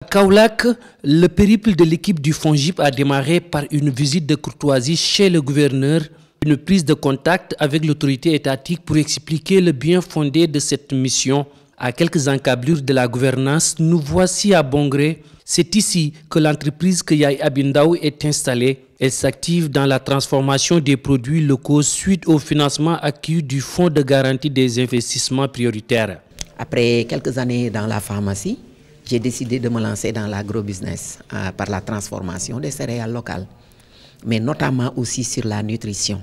Kaolack, le périple de l'équipe du FONGIP a démarré par une visite de courtoisie chez le gouverneur, une prise de contact avec l'autorité étatique pour expliquer le bien fondé de cette mission. À quelques encablures de la gouvernance, nous voici à Bongré. C'est ici que l'entreprise Keyai Abindaou est installée. Elle s'active dans la transformation des produits locaux suite au financement acquis du Fonds de garantie des investissements prioritaires. Après quelques années dans la pharmacie, j'ai décidé de me lancer dans l'agrobusiness par la transformation des céréales locales, mais notamment aussi sur la nutrition.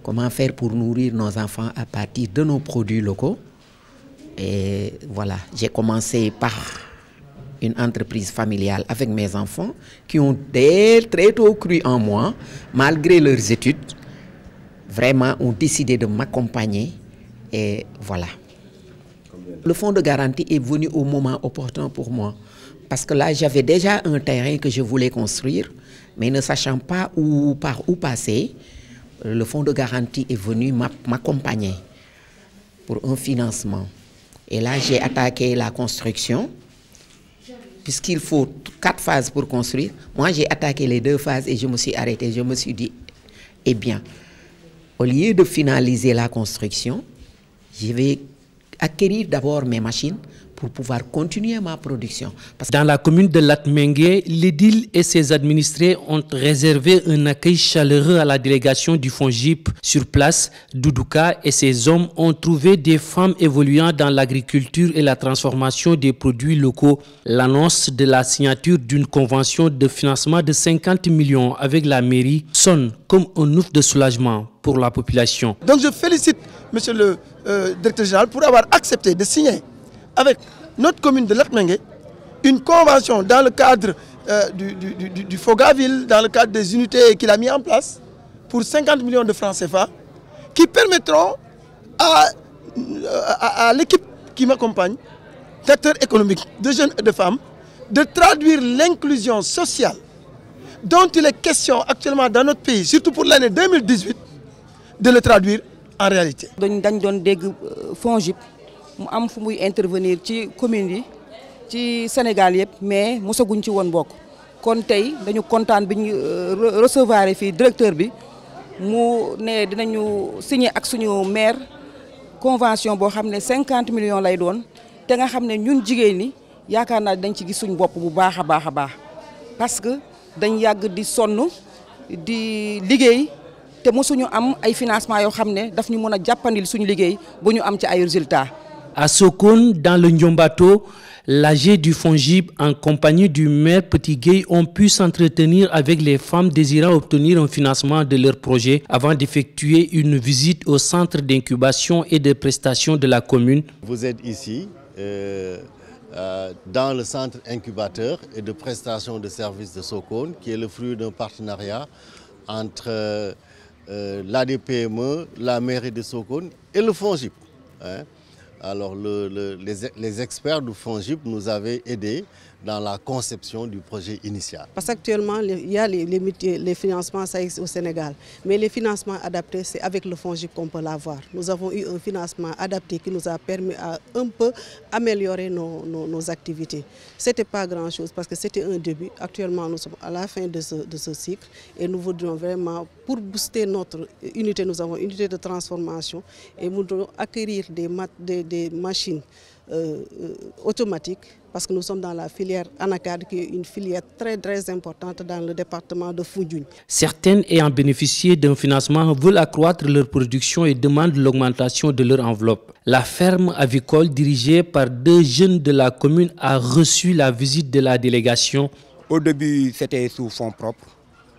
Comment faire pour nourrir nos enfants à partir de nos produits locaux. Et voilà, j'ai commencé par une entreprise familiale avec mes enfants qui ont très tôt cru en moi, malgré leurs études, vraiment ont décidé de m'accompagner et voilà. Le fonds de garantie est venu au moment opportun pour moi parce que là j'avais déjà un terrain que je voulais construire, mais ne sachant pas par où passer, le fonds de garantie est venu m'accompagner pour un financement. Et là j'ai attaqué la construction. Puisqu'il faut 4 phases pour construire, moi j'ai attaqué les 2 phases et je me suis arrêté. Je me suis dit, eh bien, au lieu de finaliser la construction, je vais acquérir d'abord mes machines pour pouvoir continuer ma production. Dans la commune de Latmingué, l'édile et ses administrés ont réservé un accueil chaleureux à la délégation du FONGIP. Sur place, Doudouka et ses hommes ont trouvé des femmes évoluant dans l'agriculture et la transformation des produits locaux. L'annonce de la signature d'une convention de financement de 50 millions avec la mairie sonne comme un ouf de soulagement pour la population. Donc je félicite monsieur le directeur général pour avoir accepté de signer avec notre commune de Latmingué une convention dans le cadre du Fogaville, dans le cadre des unités qu'il a mis en place pour 50 millions de francs CFA qui permettront à l'équipe qui m'accompagne, d'acteurs économiques, de jeunes et de femmes, de traduire l'inclusion sociale dont il est question actuellement dans notre pays, surtout pour l'année 2018, de le traduire en réalité. Dañ doon dégg FONGIP mu am fu muy intervenir ci commune yi ci Sénégal yëpp mais mosaguñ ci woon bokk kon tey dañu kontaan bi ñu recevoir fii directeur bi mu ne dinañu signer ak suñu maire convention boo xam ne 50 millions lay doon te nga xam ne ñun jigéen ñi yaakaar naa dañ ci gis suñu bopp bu baax a baax parce que dañ yàgg di sonn di liggéey te mosuñu am ay financement yoo xam ne daf ñu mën a jàppandil suñu liggéey bu ñu am ci ay résultats. À Sokone, dans le Ndiombato, l'AG du FONGIP en compagnie du maire Petit Gueye ont pu s'entretenir avec les femmes désirant obtenir un financement de leur projet avant d'effectuer une visite au centre d'incubation et de prestation de la commune. Vous êtes ici dans le centre incubateur et de prestation de services de Sokone qui est le fruit d'un partenariat entre l'ADPME, la mairie de Sokone et le FONGIP. Alors les experts du FONGIP nous avaient aidés dans la conception du projet initial. Parce qu'actuellement, il y a les financements, ça existe au Sénégal. Mais les financements adaptés, c'est avec le FONGIP qu'on peut l'avoir. Nous avons eu un financement adapté qui nous a permis à un peu améliorer nos activités. Ce n'était pas grand-chose parce que c'était un début. Actuellement, nous sommes à la fin de ce cycle et nous voudrions vraiment, pour booster notre unité, nous avons une unité de transformation et nous voudrions acquérir des machines automatiques parce que nous sommes dans la filière Anacad qui est une filière très importante dans le département de Foundiougne. Certaines ayant bénéficié d'un financement veulent accroître leur production et demandent l'augmentation de leur enveloppe. La ferme avicole dirigée par 2 jeunes de la commune a reçu la visite de la délégation. Au début, c'était sous fonds propres.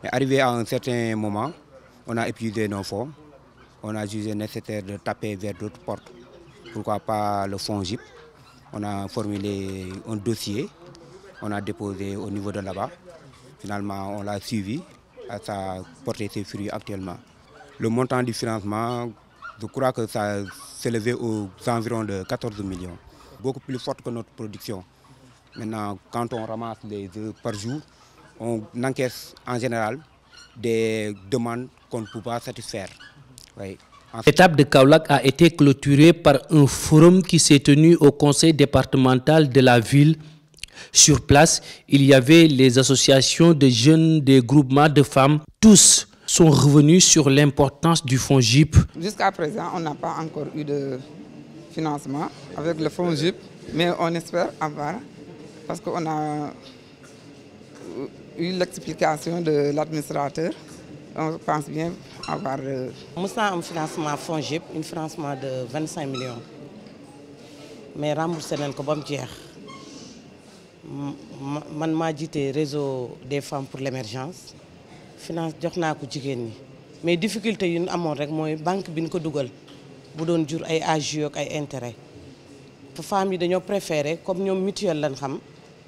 Mais arrivé à un certain moment, on a épuisé nos fonds. On a jugé nécessaire de taper vers d'autres portes. Pourquoi pas le FONGIP? On a formulé un dossier, on a déposé au niveau de là-bas. Finalement, on l'a suivi, ça a porté ses fruits actuellement. Le montant du financement, je crois que ça s'élevait aux environs de 14 millions. Beaucoup plus forte que notre production. Maintenant, quand on ramasse les œufs par jour, on encaisse en général des demandes qu'on ne peut pas satisfaire. Oui. L'étape de Kaolack a été clôturée par un forum qui s'est tenu au conseil départemental de la ville. Sur place, il y avait les associations de jeunes, des groupements de femmes. Tous sont revenus sur l'importance du FONGIP. Jusqu'à présent, on n'a pas encore eu de financement avec le FONGIP, mais on espère avoir, parce qu'on a eu l'explication de l'administrateur. On pense bien avoir... Nous avons un financement FONGIP, un financement de 25 millions. Mais remboursé nañ ko bam jeex man maa jiite réseau des femmes pour l'émergence finance jox naa ko jigéen ñi mais difficulté yu ñu amoon rek mooy banque bi ñu ko dugal bu doon jur ay agios ak ay intérêt femmes yi dañoo préféré comme ñoom mutuelle lañ xam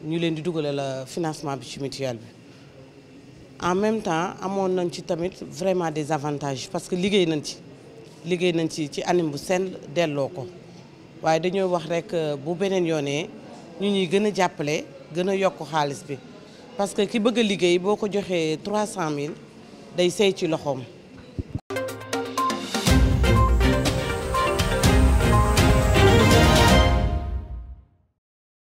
ñu leen di dugalal la financement bi ci mutuelle bi en même temps amoon nañ ci tamit vraiment des avantages parce que liggéey nañ ci anam bu sell delloo ko. waaye dañoo wax rek bu beneen yoonee ñu ñuy gën a jàppale gën a yokk xaalis bi parce que ki bëgg a liggéey boo ko joxee 300 000 day sey ci loxoom.